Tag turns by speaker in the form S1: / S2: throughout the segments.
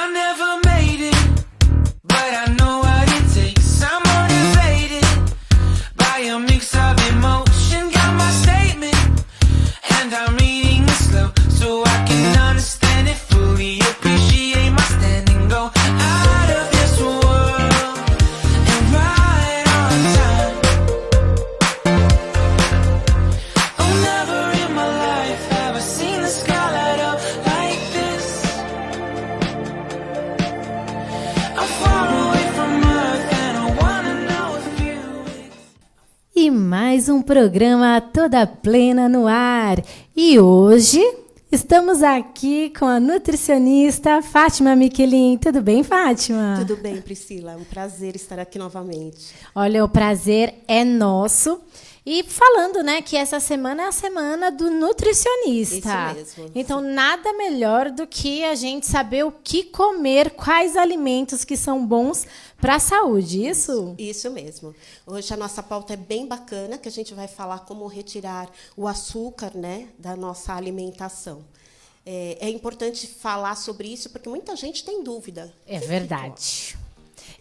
S1: I never made it, but I know what it takes. I'm motivated by a mix of emotion. Got my statement, and I'm reading it slow so I can understand it fully. Appreciate my stand and go out of this world and right on time. Oh, never in my life have I seen the sky light up like this. I'm far away from Earth and I wanna know if you.
S2: E mais um programa Toda Plena no ar. E hoje estamos aqui com a nutricionista Fátima Miquelin. Tudo bem, Fátima?
S3: Tudo bem, Priscila. É um prazer estar aqui novamente.
S2: Olha, o prazer é nosso. E falando, né, que essa semana é a semana do nutricionista.
S3: Isso mesmo.
S2: Então, nada melhor do que a gente saber o que comer, quais alimentos que são bons para a saúde, isso?
S3: Isso mesmo. Hoje a nossa pauta é bem bacana, que a gente vai falar como retirar o açúcar, né, da nossa alimentação. É importante falar sobre isso, porque muita gente tem dúvida.
S2: É verdade.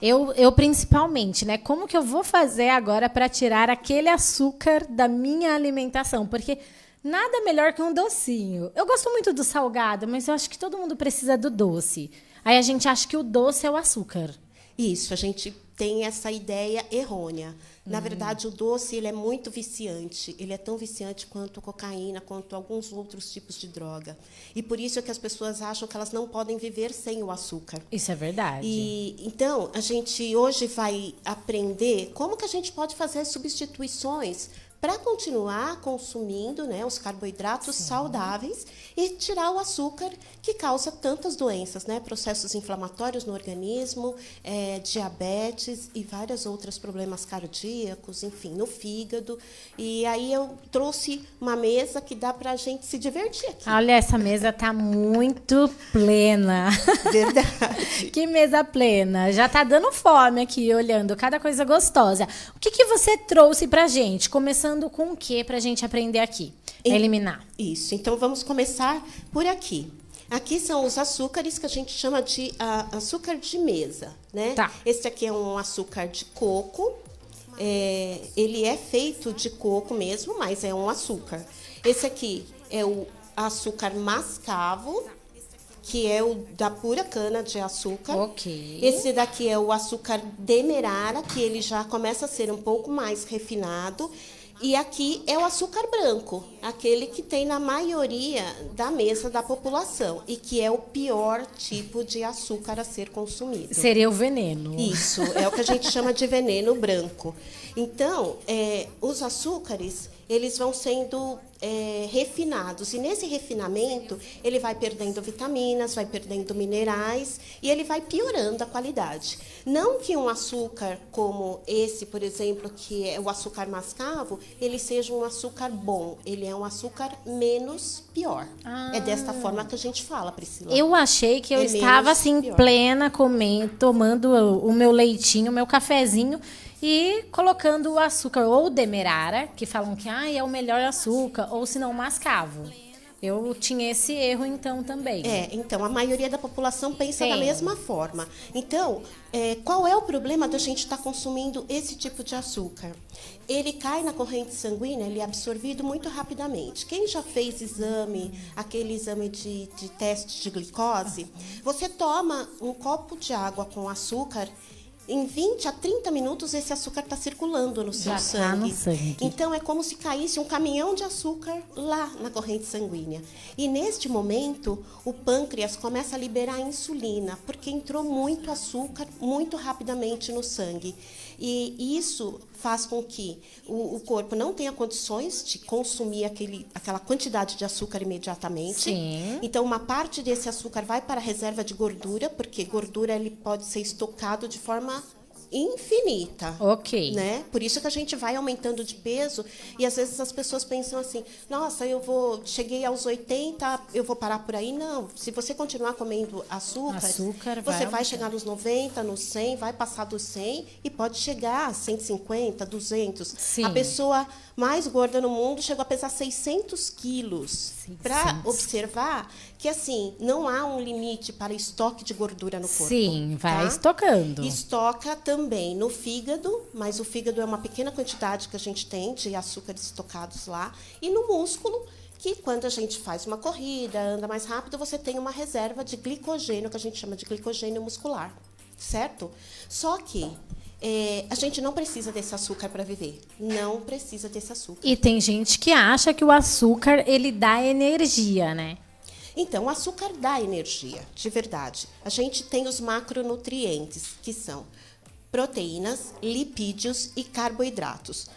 S2: Eu principalmente, né? Como que eu vou fazer agora para tirar aquele açúcar da minha alimentação? Porque nada melhor que um docinho. Eu gosto muito do salgado, mas eu acho que todo mundo precisa do doce. Aí a gente acha que o doce é o açúcar.
S3: Isso, a gente tem essa ideia errônea. Na verdade, o doce ele é muito viciante. Ele é tão viciante quanto cocaína, quanto alguns outros tipos de droga. E por isso é que as pessoas acham que elas não podem viver sem o açúcar.
S2: Isso é verdade.
S3: E então, a gente hoje vai aprender como que a gente pode fazer substituições para continuar consumindo, né, os carboidratos saudáveis e tirar o açúcar que causa tantas doenças, né, processos inflamatórios no organismo, diabetes e vários outros problemas cardíacos, enfim, no fígado. E aí eu trouxe uma mesa que dá para a gente se divertir aqui.
S2: Olha, essa mesa tá muito plena.
S3: Verdade.
S2: Que mesa plena. Já tá dando fome aqui, olhando cada coisa gostosa. O que você trouxe pra gente? Começando com o que pra gente aprender aqui? A eliminar.
S3: Isso. Então, vamos começar por aqui. Aqui são os açúcares que a gente chama de açúcar de mesa, né?
S2: Tá.
S3: Esse aqui é um açúcar de coco. Ele é feito de coco mesmo, mas é um açúcar. Esse aqui é o açúcar mascavo, que é o da pura cana de açúcar.
S2: Ok.
S3: Esse daqui é o açúcar demerara, que ele já começa a ser um pouco mais refinado. E aqui é o açúcar branco, aquele que tem na maioria da mesa da população e que é o pior tipo de açúcar a ser consumido.
S2: Seria o veneno.
S3: Isso, é o que a gente chama de veneno branco. Então, os açúcares, eles vão sendo refinados. E nesse refinamento, ele vai perdendo vitaminas, vai perdendo minerais e ele vai piorando a qualidade. Não que um açúcar como esse, por exemplo, que é o açúcar mascavo, ele seja um açúcar bom. Ele é um açúcar menos pior. É desta forma que a gente fala, Priscila.
S2: Eu achei que eu
S3: É
S2: estava
S3: menos
S2: assim,
S3: pior.
S2: plena, comendo, tomando o meu leitinho, o meu cafezinho e colocando o açúcar ou demerara, que falam que é o melhor açúcar, ou se não mascavo. Eu tinha esse erro então também.
S3: Então, a maioria da população pensa da
S2: Tem.
S3: mesma forma. Então, qual é o problema da gente estar consumindo esse tipo de açúcar? Ele cai na corrente sanguínea, ele é absorvido muito rapidamente. Quem já fez aquele exame de teste de glicose, você toma um copo de água com açúcar. Em 20 a 30 minutos, esse açúcar está circulando no seu
S2: Já
S3: sangue.
S2: tá no sangue.
S3: Então, é como se caísse um caminhão de açúcar lá na corrente sanguínea. E, neste momento, o pâncreas começa a liberar insulina, porque entrou muito açúcar muito rapidamente no sangue. E isso faz com que o corpo não tenha condições de consumir aquela quantidade de açúcar imediatamente.
S2: Sim.
S3: Então, uma parte desse açúcar vai para a reserva de gordura, porque gordura ele pode ser estocado de forma infinita.
S2: Ok.
S3: Né? Por isso que a gente vai aumentando de peso e às vezes as pessoas pensam assim, nossa, cheguei aos 80, eu vou parar por aí. Não, se você continuar comendo açúcar você vai chegar nos 90, nos 100, vai passar dos 100 e pode chegar a 150, 200.
S2: Sim.
S3: A pessoa mais gorda no mundo chegou a pesar 600 quilos. Para observar que, assim, não há um limite para estoque de gordura no corpo.
S2: Sim, vai
S3: tá?
S2: estocando.
S3: Estoca também no fígado, mas o fígado é uma pequena quantidade que a gente tem de açúcares estocados lá. E no músculo, que quando a gente faz uma corrida, anda mais rápido, você tem uma reserva de glicogênio, que a gente chama de glicogênio muscular. Certo? Só que a gente não precisa desse açúcar para viver. Não precisa desse açúcar.
S2: E tem gente que acha que o açúcar, ele dá energia, né?
S3: Então, o açúcar dá energia, de verdade. A gente tem os macronutrientes, que são proteínas, lipídios e carboidratos.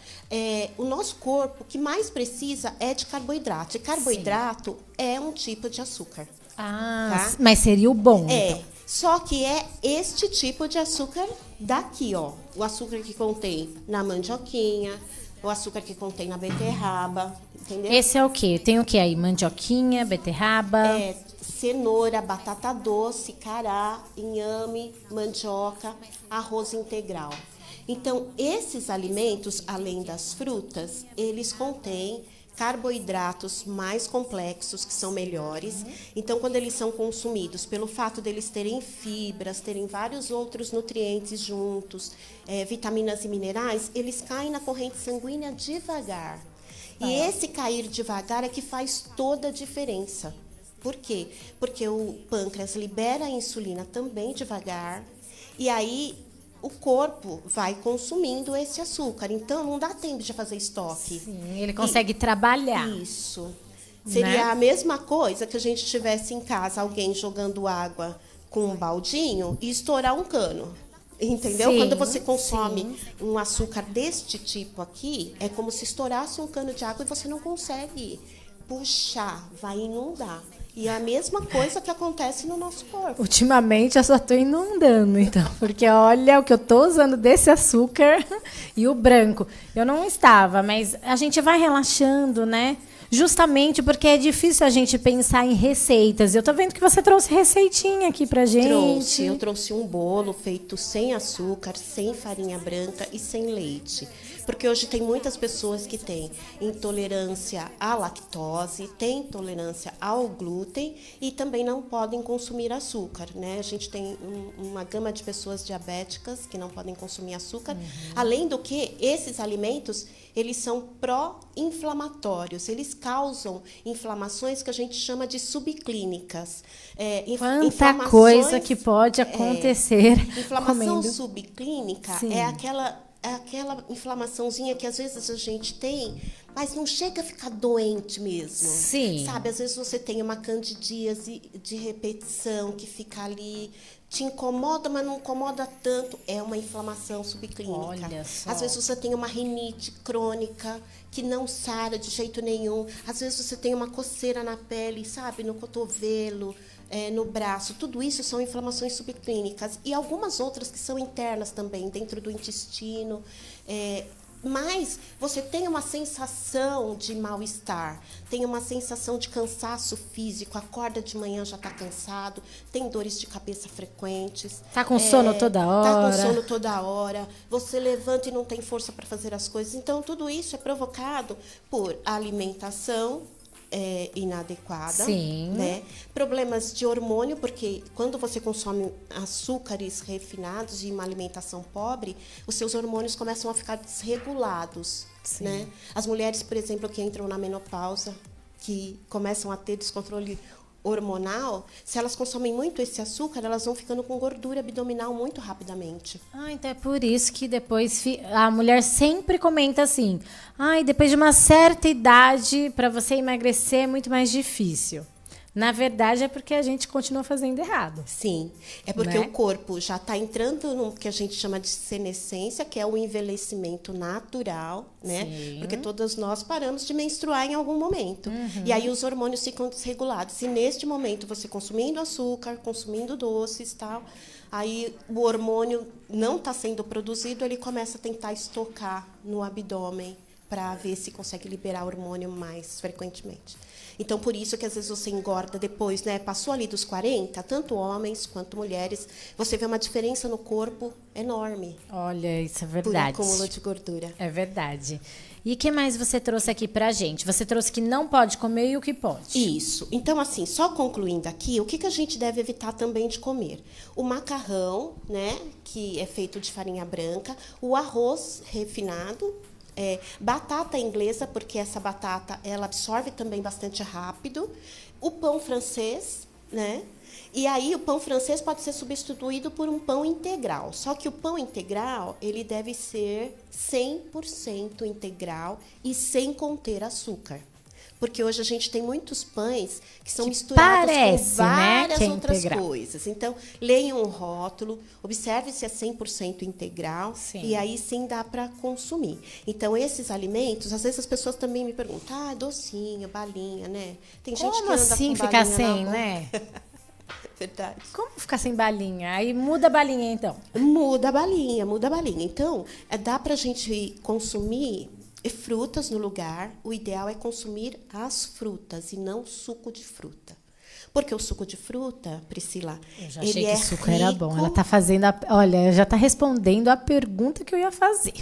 S3: O nosso corpo, o que mais precisa é de carboidrato. E carboidrato é um tipo de açúcar.
S2: Tá? Mas seria o bom, então.
S3: Só que é este tipo de açúcar daqui, ó. O açúcar que contém na mandioquinha, o açúcar que contém na beterraba, entendeu?
S2: Esse é o quê? Tem o quê aí? Mandioquinha, beterraba?
S3: Cenoura, batata doce, cará, inhame, mandioca, arroz integral. Então, esses alimentos, além das frutas, eles contêm carboidratos mais complexos, que são melhores. Então, quando eles são consumidos, pelo fato deles terem fibras, terem vários outros nutrientes juntos, vitaminas e minerais, eles caem na corrente sanguínea devagar. E esse cair devagar é que faz toda a diferença. Por quê? Porque o pâncreas libera a insulina também devagar, e aí o corpo vai consumindo esse açúcar. Então, não dá tempo de fazer estoque.
S2: Sim, ele consegue trabalhar.
S3: Isso. Seria a mesma coisa que a gente tivesse em casa alguém jogando água com um baldinho e estourar um cano. Entendeu?
S2: Sim,
S3: quando você consome um açúcar deste tipo aqui, é como se estourasse um cano de água e você não consegue puxar, vai inundar. E é a mesma coisa que acontece no nosso corpo.
S2: Ultimamente eu só estou inundando, então, porque olha o que eu estou usando desse açúcar e o branco. Eu não estava, mas a gente vai relaxando, né? Justamente porque é difícil a gente pensar em receitas. Eu tô vendo que você trouxe receitinha aqui pra gente.
S3: Eu trouxe um bolo feito sem açúcar, sem farinha branca e sem leite. Porque hoje tem muitas pessoas que têm intolerância à lactose, têm intolerância ao glúten e também não podem consumir açúcar, né? A gente tem uma gama de pessoas diabéticas que não podem consumir açúcar. Além do que, esses alimentos, eles são pró-inflamatórios. Eles causam inflamações que a gente chama de subclínicas.
S2: Quanta coisa que pode acontecer.
S3: Inflamação
S2: comendo.
S3: subclínica
S2: Sim.
S3: é aquela inflamaçãozinha que às vezes a gente tem, mas não chega a ficar doente mesmo.
S2: Sim.
S3: Sabe, às vezes você tem uma candidíase de repetição que fica ali, te incomoda, mas não incomoda tanto. É uma inflamação subclínica.
S2: Olha só.
S3: Às vezes você tem uma rinite crônica que não sara de jeito nenhum. Às vezes você tem uma coceira na pele, sabe, no cotovelo, no braço. Tudo isso são inflamações subclínicas. E algumas outras que são internas também, dentro do intestino. Mas você tem uma sensação de mal-estar, tem uma sensação de cansaço físico, acorda de manhã já está cansado, tem dores de cabeça frequentes.
S2: Tá com sono toda hora.
S3: Tá com sono toda hora, você levanta e não tem força para fazer as coisas. Então, tudo isso é provocado por alimentação inadequada,
S2: Sim.
S3: né? Problemas de hormônio, porque quando você consome açúcares refinados e uma alimentação pobre, os seus hormônios começam a ficar desregulados, né? As mulheres, por exemplo, que entram na menopausa, que começam a ter descontrole hormonal, se elas consomem muito esse açúcar, elas vão ficando com gordura abdominal muito rapidamente.
S2: Então é por isso que depois a mulher sempre comenta assim: depois de uma certa idade, para você emagrecer é muito mais difícil. Na verdade, é porque a gente continua fazendo errado.
S3: Sim, é porque
S2: Né?
S3: o corpo já está entrando no que a gente chama de senescência, que é o envelhecimento natural, né?
S2: Sim.
S3: Porque todas nós paramos de menstruar em algum momento. E aí os hormônios ficam desregulados. E neste momento, você consumindo açúcar, consumindo doces e tal, aí o hormônio não está sendo produzido, ele começa a tentar estocar no abdômen para ver se consegue liberar hormônio mais frequentemente. Então, por isso que às vezes você engorda depois, né? Passou ali dos 40, tanto homens quanto mulheres, você vê uma diferença no corpo enorme
S2: Olha, isso é
S3: por
S2: verdade.
S3: acúmulo de gordura.
S2: É verdade. E o que mais você trouxe aqui pra gente? Você trouxe que não pode comer e o que pode.
S3: Isso. Então, assim, só concluindo aqui, o que a gente deve evitar também de comer? O macarrão, né? Que é feito de farinha branca, o arroz refinado, batata inglesa, porque essa batata ela absorve também bastante rápido. O pão francês, né? E aí o pão francês pode ser substituído por um pão integral. Só que o pão integral, ele deve ser 100% integral e sem conter açúcar. Porque hoje a gente tem muitos pães que são
S2: Que
S3: misturados
S2: parece,
S3: com várias
S2: né, que é
S3: outras
S2: integral.
S3: coisas. Então, leiam o rótulo, observe se é 100% integral,
S2: Sim.
S3: e aí sim dá para consumir. Então, esses alimentos, às vezes as pessoas também me perguntam, docinho, balinha, né? Tem gente que
S2: Como
S3: anda
S2: assim
S3: com
S2: ficar
S3: balinha
S2: sem,
S3: na boca.
S2: né?
S3: Verdade.
S2: Como ficar sem balinha? Aí muda a balinha, então.
S3: Muda a balinha, muda a balinha. Então, dá para a gente consumir frutas no lugar. O ideal é consumir as frutas e não suco de fruta. Porque o suco de fruta, Priscila,
S2: Eu já
S3: ele
S2: achei
S3: é
S2: que suco era bom.
S3: rico-
S2: Ela tá fazendo olha, já tá respondendo a pergunta que eu ia fazer.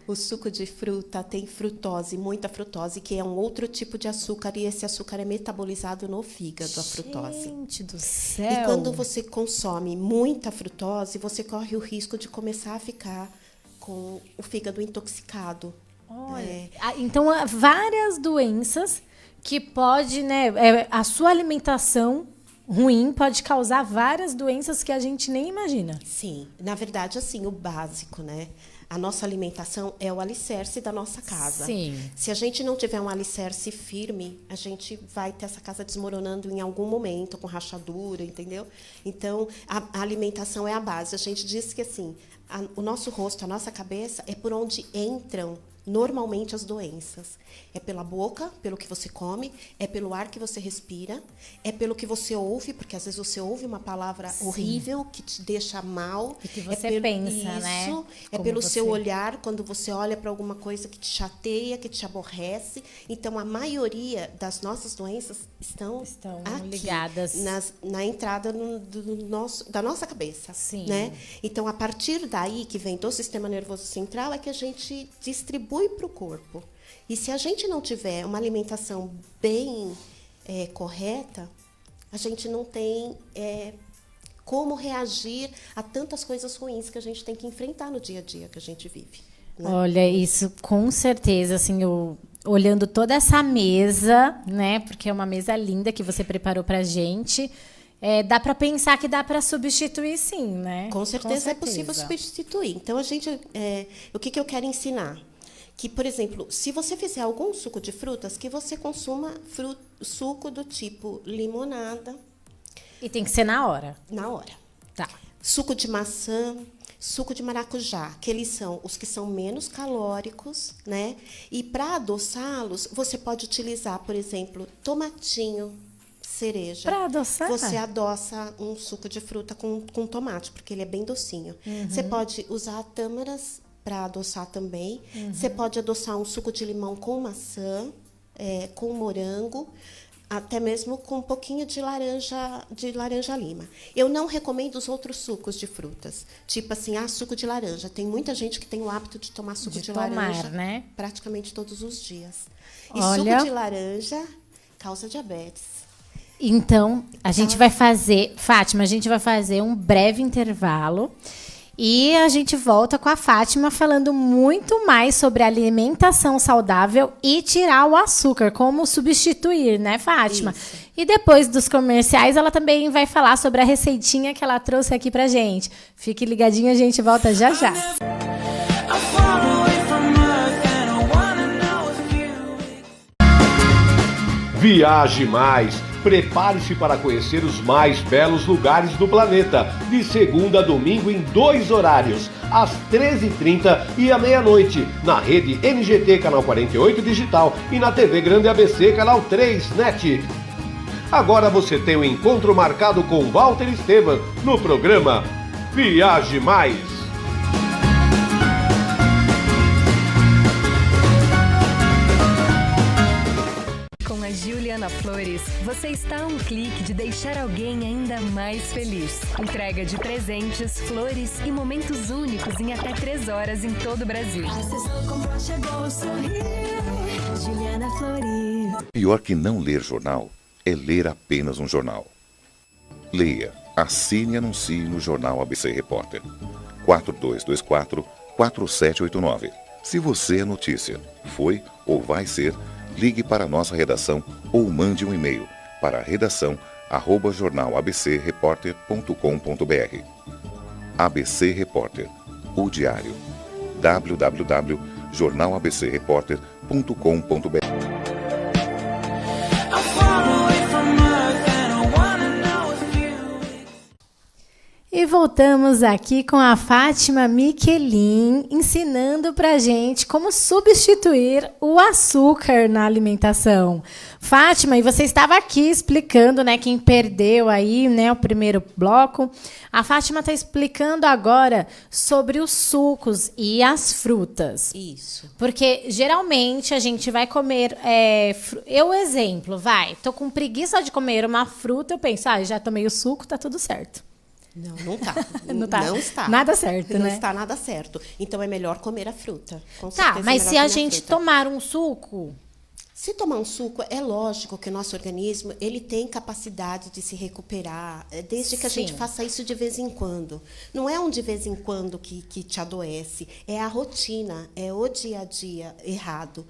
S3: O suco de fruta tem frutose, muita frutose, que é um outro tipo de açúcar, e esse açúcar é metabolizado no fígado, a frutose.
S2: Gente do céu.
S3: E quando você consome muita frutose, você corre o risco de começar a ficar com o fígado intoxicado.
S2: Olha, então há várias doenças que pode, né, a sua alimentação ruim pode causar várias doenças que a gente nem imagina.
S3: Sim, na verdade, assim, o básico, né? A nossa alimentação é o alicerce da nossa casa.
S2: Sim.
S3: Se a gente não tiver um alicerce firme, a gente vai ter essa casa desmoronando em algum momento, com rachadura, entendeu? Então, a alimentação é a base. A gente diz que, assim, o nosso rosto, a nossa cabeça, é por onde entram normalmente as doenças. É pela boca, pelo que você come, é pelo ar que você respira, é pelo que você ouve, porque às vezes você ouve uma palavra horrível que te deixa mal.
S2: E que você
S3: é
S2: pensa,
S3: isso,
S2: né?
S3: É
S2: Como
S3: pelo
S2: você-
S3: seu olhar, quando você olha para alguma coisa que te chateia, que te aborrece. Então, a maioria das nossas doenças estão aqui,
S2: ligadas.
S3: na entrada da nossa cabeça.
S2: Sim.
S3: Né? Então, a partir daí, que vem do sistema nervoso central, é que a gente distribui para o corpo. E se a gente não tiver uma alimentação bem correta, a gente não tem como reagir a tantas coisas ruins que a gente tem que enfrentar no dia a dia que a gente vive. Né?
S2: Olha, isso com certeza, assim, olhando toda essa mesa, né? Porque é uma mesa linda que você preparou pra gente. Dá para pensar que dá para substituir, sim, né?
S3: Com certeza é possível substituir. Então, o que eu quero ensinar? Que, por exemplo, se você fizer algum suco de frutas, que você consuma suco do tipo limonada.
S2: E tem que ser na hora.
S3: Na hora.
S2: Tá.
S3: Suco de maçã, suco de maracujá, que eles são os que são menos calóricos, né? E para adoçá-los, você pode utilizar, por exemplo, tomatinho, cereja.
S2: Para adoçar?
S3: Você adoça um suco de fruta com tomate, porque ele é bem docinho. Você pode usar tâmaras para adoçar também. Você pode adoçar um suco de limão com maçã, com morango, até mesmo com um pouquinho de laranja lima. Eu não recomendo os outros sucos de frutas, tipo assim, suco de laranja. Tem muita gente que tem o hábito de tomar suco de laranja,
S2: né?
S3: praticamente todos os dias. E
S2: Olha,
S3: suco de laranja causa diabetes.
S2: Então, a gente vai fazer, Fátima, a gente vai fazer um breve intervalo e a gente volta com a Fátima falando muito mais sobre alimentação saudável e tirar o açúcar, como substituir, né, Fátima?
S3: Isso.
S2: E depois dos comerciais, ela também vai falar sobre a receitinha que ela trouxe aqui pra gente. Fique ligadinho, a gente volta já já.
S1: I'm far away from Earth and I wanna know if you
S4: Viaje Mais Prepare-se para conhecer os mais belos lugares do planeta, de segunda a domingo em 2 horários, às 13h30 e à meia-noite, na rede NGT Canal 48 Digital e na TV Grande ABC Canal 3 NET. Agora você tem um encontro marcado com Walter Esteban no programa Viaje Mais.
S5: Com a Juliana Flores, você está a um clique de deixar alguém ainda mais feliz. Entrega de presentes, flores e momentos únicos em até 3 horas em todo o Brasil. Juliana Flores.
S6: Pior que não ler jornal é ler apenas um jornal. Leia, assine e anuncie no Jornal ABC Repórter. 4224-4789. Se você é notícia, foi ou vai ser, ligue para a nossa redação ou mande um e-mail para redação@jornalabcreporter.com.br. ABC Repórter, o diário. www.jornalabcreporter.com.br.
S1: I'm far away from Earth and I wanna know if you.
S2: E voltamos aqui com a Fátima Miquelin ensinando pra gente como substituir o açúcar na alimentação. Fátima, e você estava aqui explicando, né, quem perdeu aí, né, o primeiro bloco. A Fátima está explicando agora sobre os sucos e as frutas.
S3: Isso.
S2: Porque geralmente a gente vai comer. Eu, exemplo, tô com preguiça de comer uma fruta, eu penso, já tomei o suco, tá tudo certo.
S3: Não, não tá.
S2: Não tá.
S3: Não está.
S2: Nada certo,
S3: não
S2: né?
S3: Não está nada certo. Então é melhor comer a fruta. Com
S2: Tá,
S3: certeza é
S2: mas
S3: melhor
S2: se a
S3: comer
S2: gente
S3: fruta.
S2: tomar um suco.
S3: Se tomar um suco, é lógico que o nosso organismo ele tem capacidade de se recuperar, desde que a gente
S2: Sim.
S3: faça isso de vez em quando. Não é um de vez em quando que te adoece, é a rotina, é o dia a dia errado.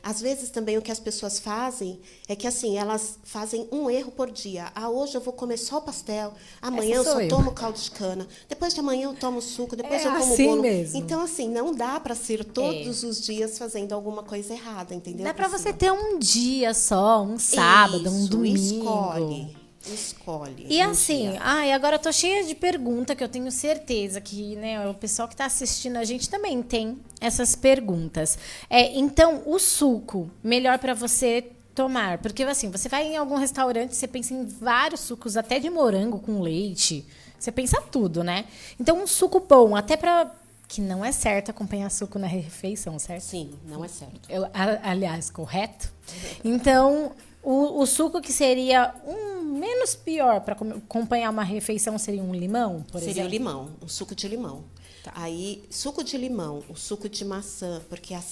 S3: Às vezes também o que as pessoas fazem é que assim, elas fazem um erro por dia. Hoje eu vou comer só o pastel, amanhã eu
S2: Essa
S3: só
S2: sou eu.
S3: tomo caldo de cana, depois de amanhã eu tomo suco, depois eu como
S2: assim
S3: bolo.
S2: mesmo.
S3: Então, assim, não dá para ser todos os dias fazendo alguma coisa errada, entendeu?
S2: Dá pra você
S3: Priscila?
S2: ter um dia só, um sábado, um
S3: Isso,
S2: domingo.
S3: Escolhe.
S2: E
S3: um
S2: assim,
S3: dia.
S2: agora eu tô cheia de perguntas que eu tenho certeza que, né, o pessoal que tá assistindo a gente também tem essas perguntas. Então, o suco, melhor pra você tomar? Porque assim, você vai em algum restaurante, você pensa em vários sucos, até de morango com leite. Você pensa tudo, né? Então, um suco bom, até pra... Que não é certo acompanhar suco na refeição, certo?
S3: Sim, não é certo.
S2: Aliás, correto? Então, o suco que seria menos pior para acompanhar uma refeição seria um limão, por
S3: Seria o
S2: exemplo?
S3: limão, um suco de limão.
S2: Tá.
S3: Aí, suco de limão, o suco de maçã, porque a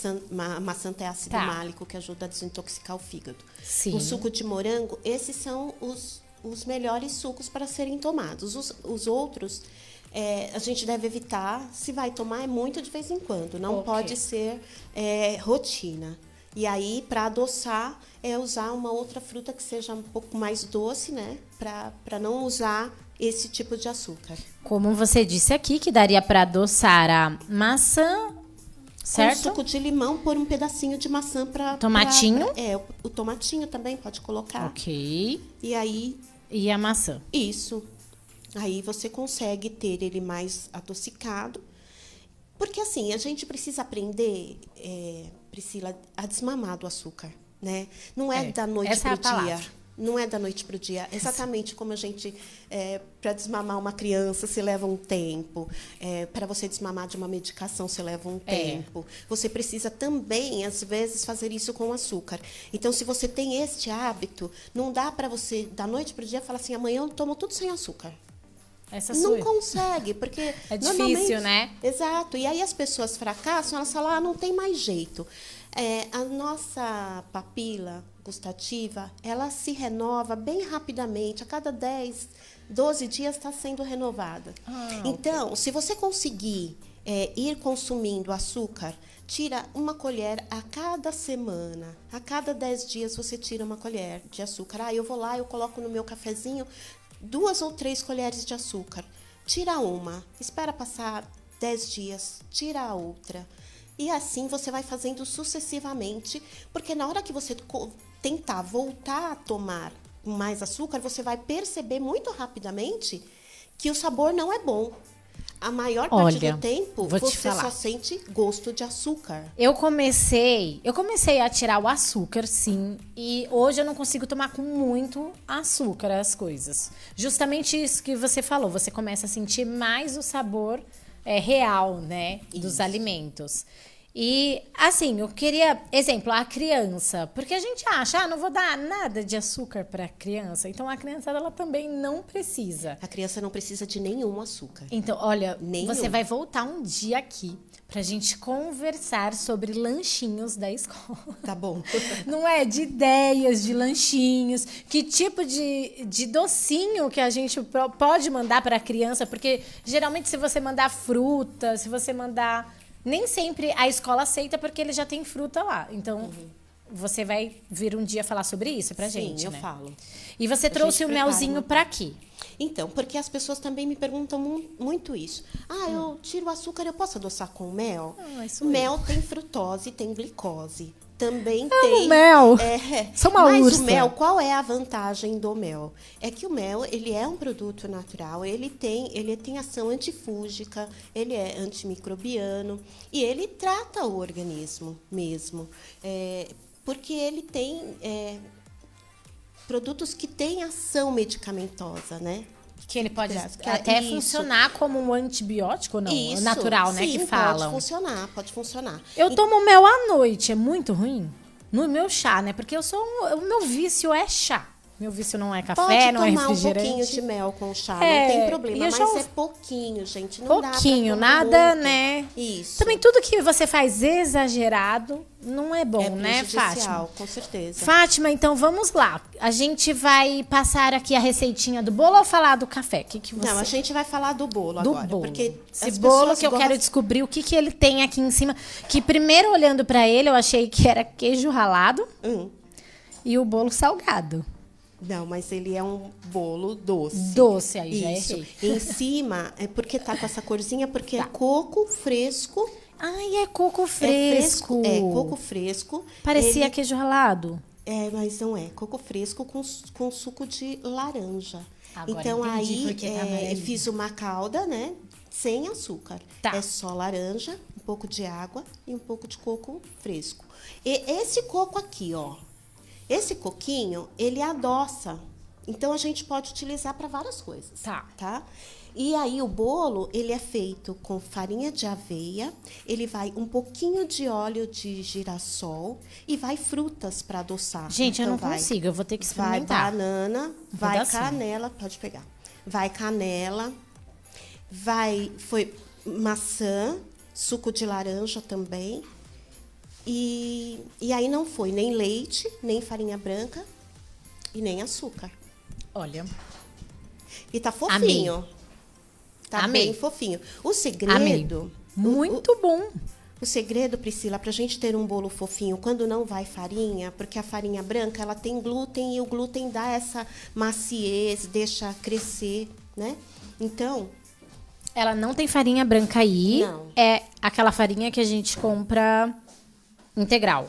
S3: maçã tem ácido
S2: Tá.
S3: málico que ajuda a desintoxicar o fígado.
S2: Sim.
S3: O suco de morango, esses são os melhores sucos para serem tomados. Os outros, a gente deve evitar. Se vai tomar, é muito de vez em quando. Não
S2: Ok.
S3: pode ser rotina. E aí, para adoçar, usar uma outra fruta que seja um pouco mais doce, né? Para não usar esse tipo de açúcar.
S2: Como você disse aqui, que daria para adoçar a maçã, certo?
S3: Com suco de limão, pôr um pedacinho de maçã para...
S2: Tomatinho?
S3: O tomatinho também pode colocar.
S2: Ok.
S3: E aí,
S2: E a maçã?
S3: isso. Aí você consegue ter ele mais adocicado. Porque, assim, a gente precisa aprender, Priscila, a desmamar do açúcar, né? Não é da noite
S2: essa é
S3: para
S2: a
S3: o dia.
S2: palavra.
S3: Não é da noite para o dia. Exatamente como a gente, para desmamar uma criança, se leva um tempo. Para você desmamar de uma medicação, se leva um tempo. Você precisa também, às vezes, fazer isso com açúcar. Então, se você tem este hábito, não dá para você, da noite para o dia, falar assim, amanhã eu tomo tudo sem açúcar.
S2: Essa
S3: Não
S2: sua.
S3: consegue, porque...
S2: É difícil,
S3: normalmente-
S2: né?
S3: Exato. E aí as pessoas fracassam, elas falam, não tem mais jeito. A nossa papila gustativa, ela se renova bem rapidamente. A cada 10, 12 dias está sendo renovada. Então, se você conseguir ir consumindo açúcar, tira uma colher a cada semana. A cada 10 dias você tira uma colher de açúcar. Eu vou lá, eu coloco no meu cafezinho 2 ou 3 colheres de açúcar. Tira uma, espera passar 10 dias, tira a outra. E assim você vai fazendo sucessivamente, porque na hora que você tentar voltar a tomar com mais açúcar, você vai perceber muito rapidamente que o sabor não é bom. A maior parte
S2: Olha,
S3: do tempo,
S2: vou te
S3: você
S2: falar.
S3: só sente gosto de açúcar.
S2: Eu comecei a tirar o açúcar, sim, e hoje eu não consigo tomar com muito açúcar as coisas. Justamente isso que você falou, você começa a sentir mais o sabor real, né, dos alimentos. E, assim, eu queria, exemplo, a criança, porque a gente acha, não vou dar nada de açúcar para a criança, então a criança, ela também não precisa.
S3: A criança não precisa de nenhum açúcar.
S2: Então, olha,
S3: Nenhum.
S2: você vai voltar um dia aqui pra gente conversar sobre lanchinhos da escola.
S3: Tá bom.
S2: Não é? De ideias de lanchinhos, que tipo de docinho que a gente pode mandar para a criança, porque geralmente se você mandar fruta, se você mandar... Nem sempre a escola aceita porque ele já tem fruta lá. Então, você vai vir um dia falar sobre isso pra gente,
S3: Sim, eu
S2: né?
S3: falo.
S2: E você trouxe
S3: gente
S2: o
S3: prepara
S2: melzinho
S3: uma-
S2: pra aqui.
S3: Então, porque as pessoas também me perguntam muito isso. Eu tiro o açúcar, eu posso adoçar com mel?
S2: isso
S3: Mel tem frutose, tem glicose. Também
S2: Amo
S3: tem...
S2: mel. Sou uma
S3: Mas
S2: ursa.
S3: o mel, qual é a vantagem do mel? É que o mel, ele é um produto natural, ele tem ação antifúngica, ele é antimicrobiano e ele trata o organismo mesmo. Porque ele tem produtos que têm ação medicamentosa, né?
S2: Que ele pode
S3: Que-
S2: até
S3: isso.
S2: funcionar como um antibiótico, não?
S3: Isso,
S2: Natural, né?
S3: sim,
S2: Que falam.
S3: pode funcionar.
S2: Eu tomo mel à noite, é muito ruim? No meu chá, né? Porque o meu vício é chá. Meu vício não é café,
S3: Pode
S2: não é
S3: tomar um
S2: refrigerante.
S3: pouquinho de mel com chá,
S2: É,
S3: não tem problema,
S2: e eu
S3: mas
S2: já-
S3: é pouquinho, gente, não dá pra
S2: Pouquinho,
S3: tomar
S2: nada,
S3: muito.
S2: né?
S3: Isso.
S2: Também tudo que você faz exagerado não é bom,
S3: é
S2: né, Fátima?
S3: prejudicial, com certeza.
S2: Fátima, então vamos lá. A gente vai passar aqui a receitinha do bolo ou falar do café? O que você...
S3: Não, a gente vai falar do bolo
S2: do
S3: agora,
S2: bolo.
S3: porque
S2: Esse
S3: as
S2: bolo
S3: pessoas
S2: que eu
S3: gostam-
S2: quero descobrir o que ele tem aqui em cima. Que primeiro, olhando pra ele, eu achei que era queijo ralado e o bolo salgado.
S3: Não, mas ele é um bolo doce.
S2: Doce, aí já
S3: Isso.
S2: errei.
S3: Em cima, é porque tá com essa corzinha, porque é coco fresco.
S2: Ai, é coco
S3: É
S2: fresco.
S3: É coco fresco.
S2: Parecia
S3: Ele-
S2: queijo ralado.
S3: mas não é. Coco fresco com suco de laranja.
S2: Agora
S3: Então
S2: entendi
S3: aí
S2: porque tá amarelinho.
S3: fiz uma calda, né? Sem açúcar.
S2: Tá.
S3: É só laranja, um pouco de água e um pouco de coco fresco. E esse coco aqui, ó. Esse coquinho, ele adoça. Então a gente pode utilizar para várias coisas.
S2: Tá.
S3: E aí o bolo, ele é feito com farinha de aveia, ele vai um pouquinho de óleo de girassol e vai frutas para adoçar.
S2: Gente, eu
S3: Então
S2: não consigo, eu vou ter que
S3: Vai
S2: experimentar.
S3: banana, vai
S2: pedacinho.
S3: canela, pode pegar. Vai canela, foi maçã, suco de laranja também. E aí não foi nem leite, nem farinha branca e nem açúcar.
S2: Olha,
S3: E tá fofinho. Tá
S2: Amei.
S3: bem fofinho. O segredo...
S2: amei. Muito bom.
S3: O segredo, Priscila, pra gente ter um bolo fofinho, quando não vai farinha, porque a farinha branca, ela tem glúten e o glúten dá essa maciez, deixa crescer, né? Então,
S2: Ela não tem farinha branca aí.
S3: Não.
S2: É aquela farinha que a gente compra integral,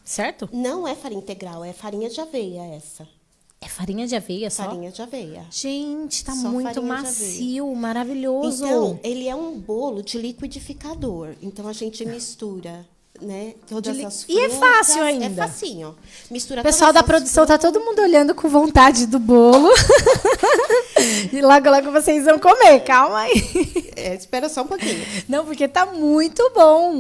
S2: certo?
S3: não é farinha integral, é farinha de aveia essa.
S2: É farinha de aveia só?
S3: Farinha de aveia.
S2: Gente, tá
S3: Só
S2: muito
S3: farinha de
S2: macio, maravilhoso.
S3: Então, ele é um bolo de liquidificador. Então, a gente mistura, né? Todas as
S2: E é
S3: frutas.
S2: fácil ainda.
S3: É facinho. Mistura
S2: O pessoal
S3: todas
S2: da
S3: as
S2: produção tá
S3: frutas.
S2: todo mundo olhando com vontade do bolo. E logo, logo vocês vão comer, calma aí.
S3: Espera só um pouquinho.
S2: Não, porque tá muito bom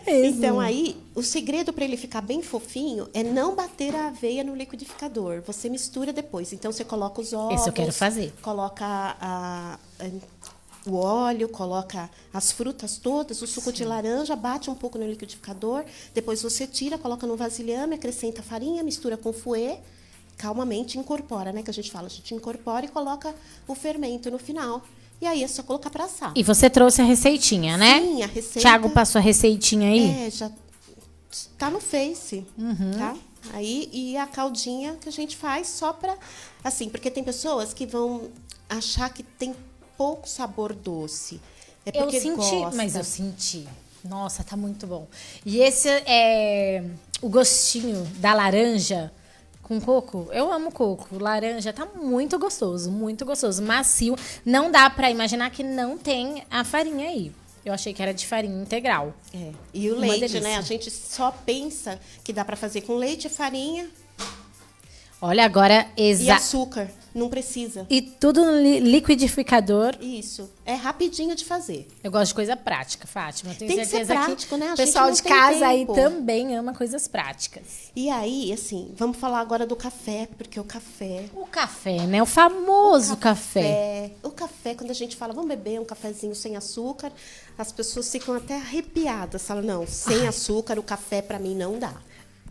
S2: mesmo.
S3: Então, aí, o segredo para ele ficar bem fofinho é não bater a aveia no liquidificador. Você mistura depois. Então, você coloca os ovos.
S2: Esse eu quero fazer.
S3: Coloca o óleo, coloca as frutas todas, o suco de laranja, bate um pouco no liquidificador. Depois você tira, coloca no vasilhame, acrescenta farinha, mistura com fouet. Calmamente incorpora, né? Que a gente fala, a gente incorpora e coloca o fermento no final. E aí é só colocar para assar.
S2: E você trouxe a receitinha, né?
S3: Sim, a receita.
S2: Thiago passou a receitinha aí?
S3: Já tá no Face,
S2: Uhum.
S3: tá? Aí, e a caldinha que a gente faz só pra... Assim, porque tem pessoas que vão achar que tem pouco sabor doce. É
S2: Eu
S3: porque
S2: senti,
S3: gosta.
S2: mas eu senti. Nossa, tá muito bom. E esse é o gostinho da laranja com coco. Eu amo coco. Laranja tá muito gostoso, macio. Não dá pra imaginar que não tem a farinha aí. Eu achei que era de farinha integral.
S3: É. E o
S2: Uma
S3: leite,
S2: delícia.
S3: né? A gente só pensa que dá para fazer com leite, farinha
S2: Olha, agora
S3: e açúcar. Não precisa.
S2: E tudo no liquidificador.
S3: Isso. É rapidinho de fazer.
S2: Eu gosto de coisa prática, Fátima. Tenho
S3: Tem que ser
S2: certeza
S3: prático, né? A
S2: o
S3: gente
S2: pessoal
S3: não
S2: de
S3: tem
S2: casa aí
S3: tempo.
S2: também ama coisas práticas.
S3: E aí, assim, vamos falar agora do café, porque o café...
S2: O café, né? O famoso café.
S3: O café, quando a gente fala, vamos beber um cafezinho sem açúcar, as pessoas ficam até arrepiadas. Falam, não, sem açúcar, o café pra mim não dá.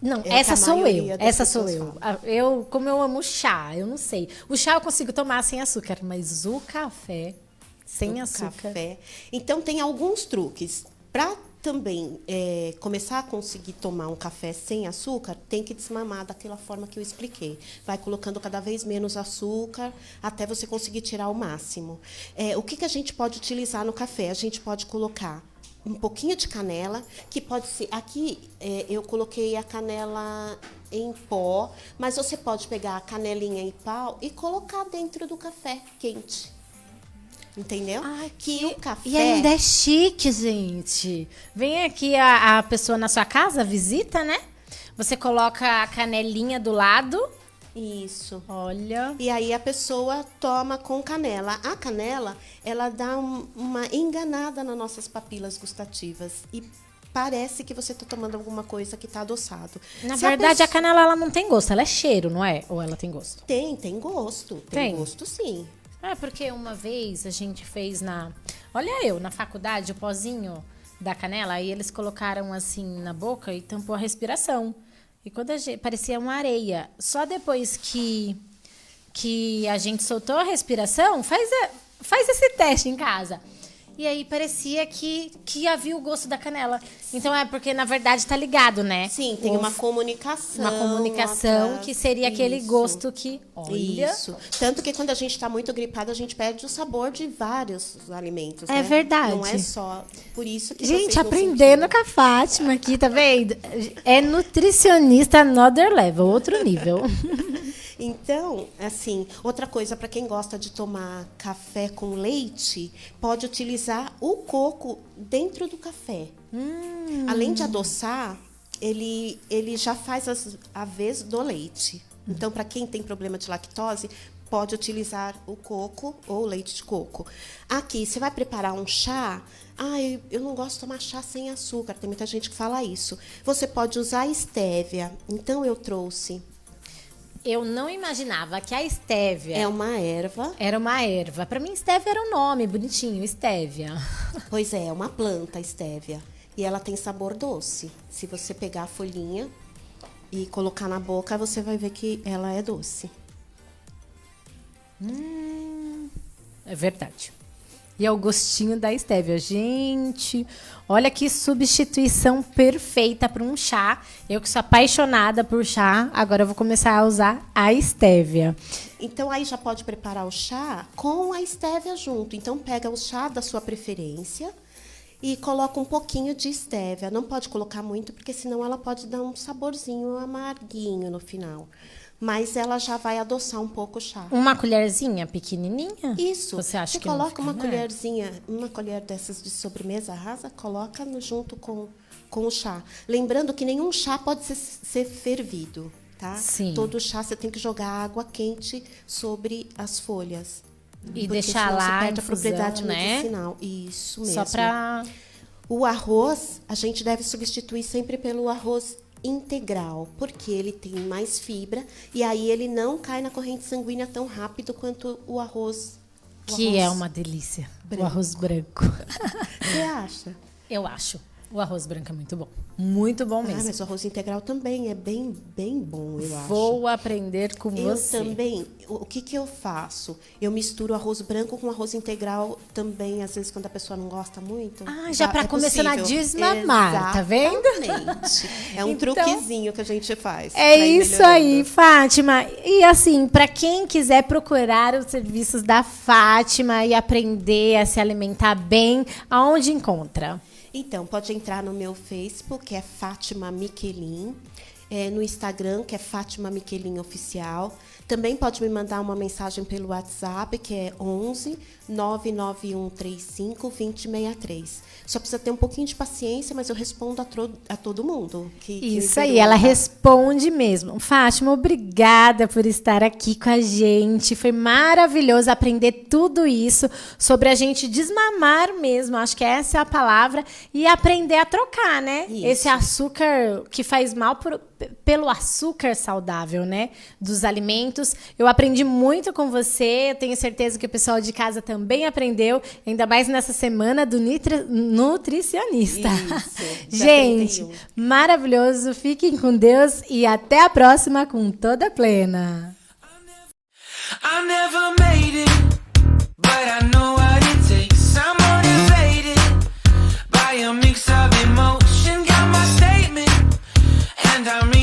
S2: Não,
S3: É o que
S2: essa
S3: a
S2: sou eu.
S3: maioria das
S2: Essa sou
S3: pessoas
S2: eu. Como eu amo chá, eu não sei. O chá eu consigo tomar sem açúcar, mas o café sem açúcar.
S3: Café. Então, tem alguns truques. Para também começar a conseguir tomar um café sem açúcar, tem que desmamar daquela forma que eu expliquei. Vai colocando cada vez menos açúcar até você conseguir tirar o máximo. O que a gente pode utilizar no café? A gente pode colocar um pouquinho de canela, que pode ser... Aqui eu coloquei a canela em pó, mas você pode pegar a canelinha em pau e colocar dentro do café quente. Entendeu? Que o café...
S2: E ainda é chique, gente. Vem aqui a pessoa na sua casa, visita, né? Você coloca a canelinha do lado.
S3: Isso.
S2: Olha.
S3: E aí a pessoa toma com canela. A canela, ela dá uma enganada nas nossas papilas gustativas. E parece que você está tomando alguma coisa que está adoçado.
S2: Na
S3: Se
S2: verdade, a
S3: pessoa-
S2: canela ela não tem gosto, ela é cheiro, não é? Ou ela tem gosto?
S3: Tem gosto. Tem
S2: Tem?
S3: gosto, sim.
S2: É, porque uma vez a gente fez na faculdade, o pozinho da canela, aí eles colocaram assim na boca e tampou a respiração. E quando parecia uma areia. Só depois que a gente soltou a respiração, faz esse teste em casa. E aí parecia que havia o gosto da canela. Então é porque, na verdade, tá ligado, né?
S3: Sim, tem uma comunicação.
S2: Uma comunicação
S3: atrás.
S2: que seria aquele
S3: Isso.
S2: gosto que... Olha...
S3: Isso. Tanto que quando a gente está muito gripado, a gente perde o sabor de vários alimentos.
S2: É
S3: né?
S2: verdade.
S3: Não é só por isso que
S2: Gente,
S3: vocês não
S2: aprendendo
S3: sentiram.
S2: com a Fátima aqui, tá vendo? É nutricionista another level, outro nível.
S3: Então, assim, outra coisa para quem gosta de tomar café com leite, pode utilizar o coco dentro do café. Além de adoçar, ele já faz a vez do leite. Então, para quem tem problema de lactose, pode utilizar o coco ou o leite de coco. Aqui, você vai preparar um chá. Eu não gosto de tomar chá sem açúcar. Tem muita gente que fala isso. Você pode usar estévia. Então, eu trouxe.
S2: Eu não imaginava que a estévia
S3: É uma erva.
S2: era uma erva. Pra mim, estévia era um nome bonitinho, estévia.
S3: Pois é uma planta, a estévia. E ela tem sabor doce. Se você pegar a folhinha e colocar na boca, você vai ver que ela é doce.
S2: É verdade. E é o gostinho da estévia. Gente, olha que substituição perfeita para um chá. Eu que sou apaixonada por chá, agora eu vou começar a usar a estévia.
S3: Então, aí já pode preparar o chá com a estévia junto. Então, pega o chá da sua preferência e coloca um pouquinho de estévia. Não pode colocar muito, porque senão ela pode dar um saborzinho amarguinho no final. Mas ela já vai adoçar um pouco o chá.
S2: Uma colherzinha pequenininha?
S3: Isso.
S2: Você acha que
S3: coloca
S2: não
S3: uma
S2: fica, né?
S3: colherzinha, uma colher dessas de sobremesa rasa, coloca junto com o chá. Lembrando que nenhum chá pode ser fervido, tá?
S2: Sim.
S3: Todo chá você tem que jogar água quente sobre as folhas.
S2: E
S3: porque
S2: deixar
S3: senão
S2: lá
S3: você
S2: a
S3: perde a
S2: infusão,
S3: propriedade
S2: né?
S3: medicinal. Isso mesmo.
S2: Só para...
S3: O arroz, a gente deve substituir sempre pelo arroz integral, porque ele tem mais fibra e aí ele não cai na corrente sanguínea tão rápido quanto o arroz.
S2: Que é uma delícia. O arroz branco.
S3: Você acha?
S2: Eu acho. O arroz branco é muito bom. Muito bom mesmo.
S3: Mas o arroz integral também é bem bom, eu acho.
S2: Vou aprender com
S3: Eu
S2: você.
S3: também. O que eu faço? Eu misturo arroz branco com arroz integral também, às vezes, quando a pessoa não gosta muito.
S2: Já para começar a desmamar, tá vendo?
S3: Exatamente. É um
S2: Então,
S3: truquezinho que a gente faz.
S2: É
S3: pra ir
S2: isso
S3: melhorando.
S2: aí, Fátima. E assim, para quem quiser procurar os serviços da Fátima e aprender a se alimentar bem, aonde encontra?
S3: Então, pode entrar no meu Facebook, que é Fátima Miquelin. no Instagram, que é Fátima Miquelin Oficial. Também pode me mandar uma mensagem pelo WhatsApp, que é 11 99135 2063. Só precisa ter um pouquinho de paciência, mas eu respondo a todo mundo.
S2: Isso aí, ela responde mesmo. Fátima, obrigada por estar aqui com a gente. Foi maravilhoso aprender tudo isso sobre a gente desmamar mesmo. Acho que essa é a palavra. E aprender a trocar, né?
S3: Isso.
S2: Esse açúcar que faz mal pelo açúcar saudável, né? Dos alimentos. Eu aprendi muito com você. Eu tenho certeza que o pessoal de casa também aprendeu. Ainda mais nessa semana do nutricionista.
S3: Isso,
S2: gente,
S3: 31.
S2: maravilhoso. Fiquem com Deus e até a próxima com toda plena.
S1: I never made it, but I know what it takes. I'm motivated by a mix of emotion. Got my statement, and I'm